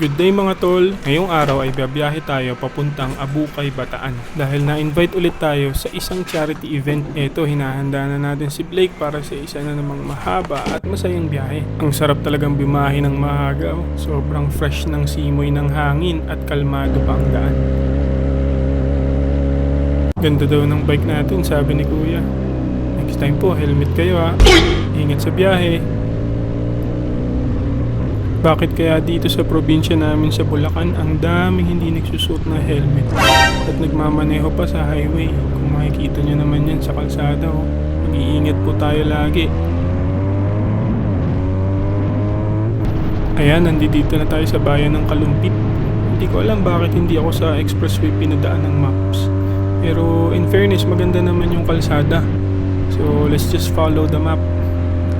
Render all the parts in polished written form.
Good day mga tol! Ngayong araw ay biyahe tayo papuntang Abukay, Bataan. Dahil na-invite ulit tayo sa isang charity event. Eto, hinahanda na natin si Blake para sa isa na namang mahaba at masayang biyahe. Ang sarap talagang bimahe ng maaga. Sobrang fresh ng simoy ng hangin at kalmado pa ang daan. Ganda daw ng bike natin, sabi ni Kuya. Next time po, helmet kayo ha. Ingat sa biyahe. Bakit kaya dito sa probinsya namin sa Bulacan, ang daming hindi nagsusuot na helmet at nagmamaneho pa sa highway? Kung makikita nyo naman yan sa kalsada, mag-iingat po tayo lagi. Ayan, nandito na tayo sa bayan ng Kalumpit. Hindi ko alam bakit hindi ako sa expressway pinadaan ng maps. Pero in fairness, maganda naman yung kalsada. So let's just follow the map.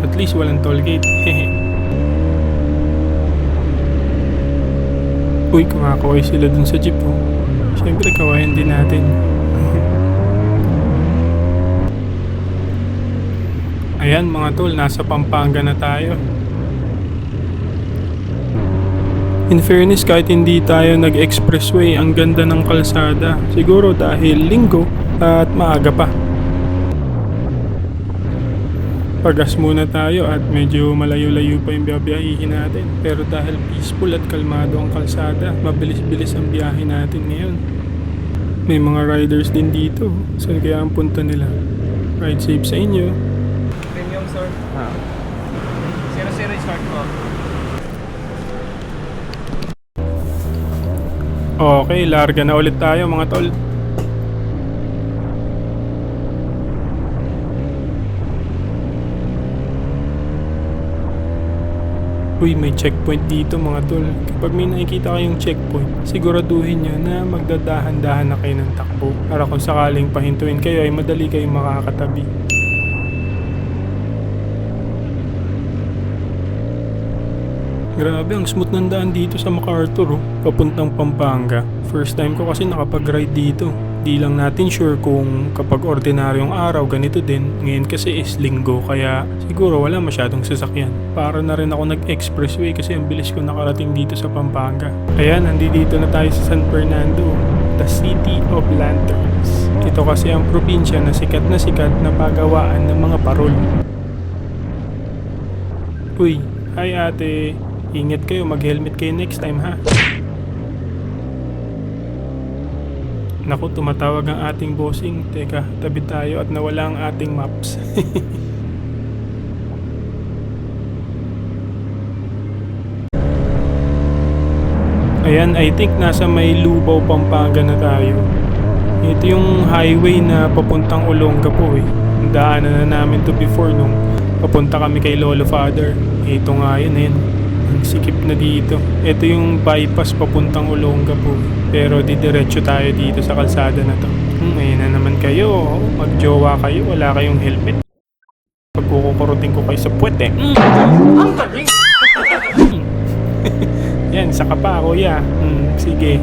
At least walang toll gate. Uy, kumakaway sila dun sa jeep Siyempre, kawayan din natin. Ayan mga tol, nasa Pampanga na tayo. In fairness, kahit hindi tayo nag-expressway, ang ganda ng kalsada. Siguro dahil linggo at maaga pa. Pagas muna tayo at medyo malayo-layo pa yung biyahihin natin. Pero dahil peaceful at kalmado ang kalsada, mabilis-bilis ang biyahe natin ngayon. May mga riders din dito. Saan kaya ang punta nila? Ride safe sa inyo. Premium sir. 00 start po. Okay, larga na ulit tayo mga tol. Uy, may checkpoint dito mga tol. Kapag may nakikita kayong checkpoint, siguraduhin nyo na magdadahan-dahan na kayo ng takbo para kung sakaling pahintuin kayo ay madali kayong makakatabi. Grabe, ang smooth ng daan dito sa MacArthur papuntang Pampanga. First time ko kasi nakapag-ride dito. Di lang natin sure kung kapag ordinaryong araw ganito din. Ngayon kasi is linggo kaya siguro wala masyadong sasakyan. Para na rin ako nag-expressway kasi ang bilis ko nakarating dito sa Pampanga. Ayan, nandito na tayo sa San Fernando, the City of Lanterns. Ito kasi ang probinsya na sikat na pagawaan ng mga parol. Uy, hi ate. Ingat kayo, mag-helmet kayo next time ha. Naku, tumatawag ang ating bossing. Teka, tabi tayo at nawala ang ating maps. Ayan, I think nasa may Lubao, Pampanga na tayo. Ito yung highway na papuntang Olongapo Daanan na namin to before nung papunta kami kay Lolo Father. Ito nga yun. Ang sikip na dito. Ito yung bypass papuntang Olongapo. Pero didiretso tayo dito sa kalsada na to. Ayun na naman kayo. Magjowa kayo. Wala kayong helmet. Pagkukukurutin ko kayo sa puwet Ang galing! Yan, saka pa kuya. Sige.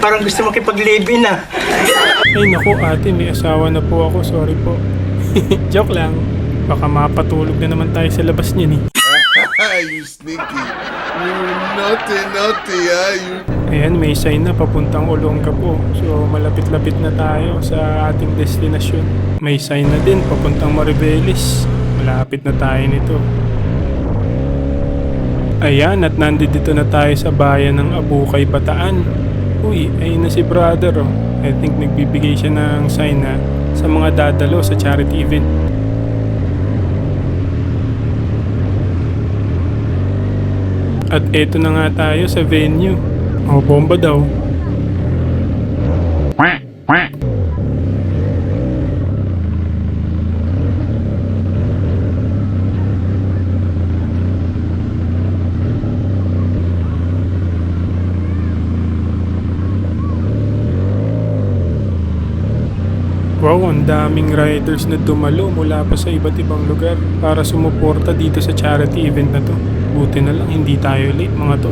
Parang gusto makipag-live-in Ay naku ate, may asawa na po ako. Sorry po. Joke lang. Baka mapatulog na naman tayo sa labas niyan You sneaky. You naughty, you... Ayan, may sign na papuntang Olongapo. So malapit-lapit na tayo sa ating destinasyon. May sign na din papuntang Mariveles. Malapit na tayo nito. Ayan, at nandito na tayo sa bayan ng Abukay, Bataan. Uy, ayun na si brother I think nagbibigay siya ng sign na sa mga dadalo sa charity event. At eto na nga tayo sa venue. Bomba daw. Wow, ang daming riders na dumalo mula pa sa iba't ibang lugar para sumuporta dito sa charity event na to. Buti na lang hindi tayo late mga to.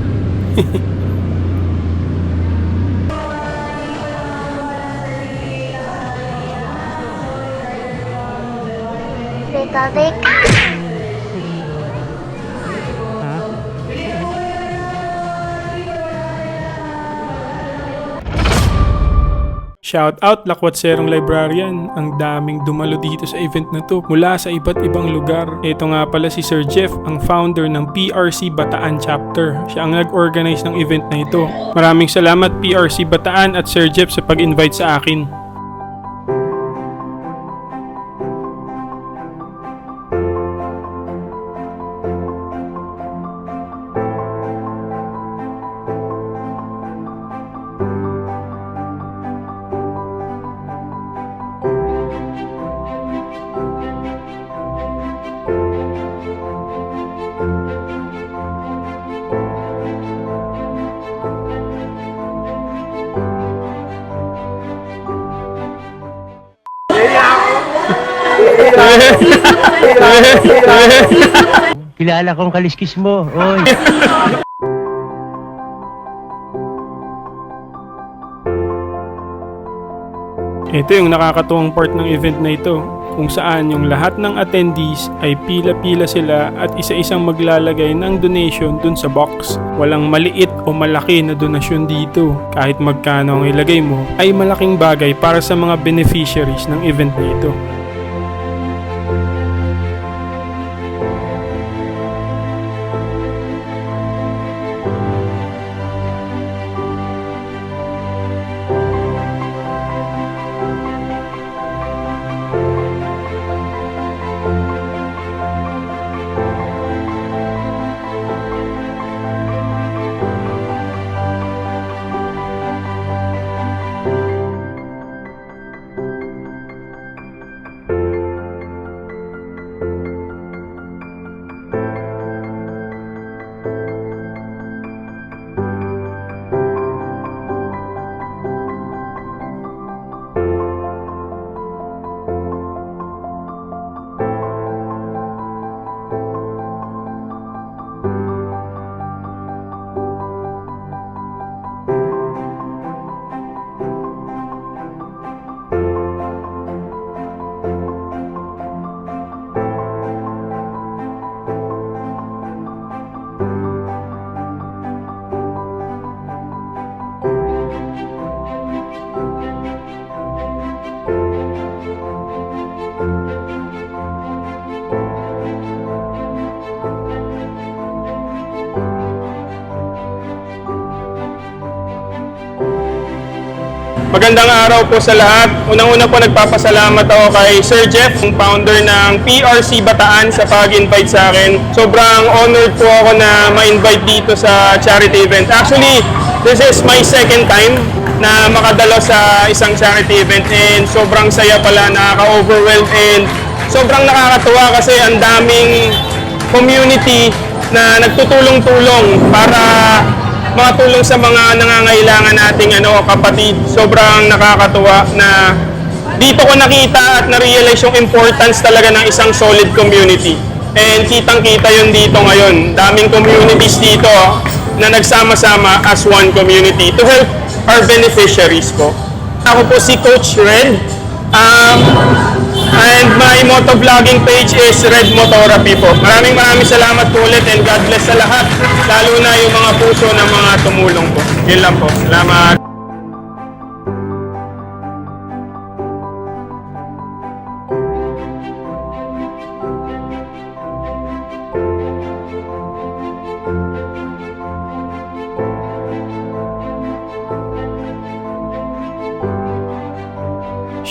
Sabi ka. Shout out Lakwatserong Librarian. Ang daming dumalo dito sa event na to mula sa iba't ibang lugar. Ito nga pala si Sir Jeff, ang founder ng PRC Bataan Chapter. Siya ang nag-organize ng event na ito. Maraming salamat PRC Bataan at Sir Jeff sa pag-invite sa akin. Kilala kong kaliskis mo. Oy. Ito yung nakakatuwang part ng event na ito, kung saan yung lahat ng attendees ay pila-pila sila at isa-isang maglalagay ng donation dun sa box. Walang maliit o malaki na donasyon dito. Kahit magkano ang ilagay mo, ay malaking bagay para sa mga beneficiaries ng event na ito. Magandang araw po sa lahat. Unang-una po nagpapasalamat ako kay Sir Jeff, ang founder ng PRC Bataan sa pag-invite sa akin. Sobrang honored po ako na ma-invite dito sa charity event. Actually, this is my second time na makadalo sa isang charity event and sobrang saya pala, nakaka-overwhelmed and sobrang nakakatuwa kasi ang daming community na nagtutulong-tulong para makatulong sa mga nangangailangan nating kapatid. Sobrang nakakatuwa na dito ko nakita at na-realize yung importance talaga ng isang solid community. And kitang-kita yun dito ngayon. Daming communities dito na nagsama-sama as one community to help our beneficiaries po. Ako po si Coach Red. And my motovlogging page is Red Motography po. Maraming salamat po ulit and God bless sa lahat. Lalo na yung mga puso ng mga tumulong po. Yun lang po. Salamat.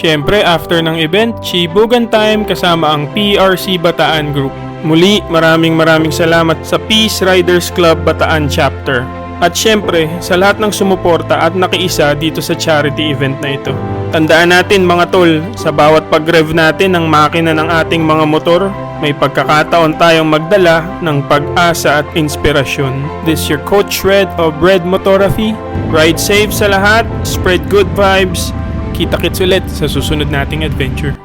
Siyempre, after ng event, Chibugan time kasama ang PRC Bataan Group. Muli, maraming salamat sa Peace Riders Club Bataan Chapter. At siyempre, sa lahat ng sumuporta at nakiisa dito sa charity event na ito. Tandaan natin mga tol, sa bawat pag-rev natin ng makina ng ating mga motor, may pagkakataon tayong magdala ng pag-asa at inspirasyon. This is your Coach Red of Red Motography. Ride safe sa lahat, spread good vibes. Kita-kits ulit sa susunod nating adventure.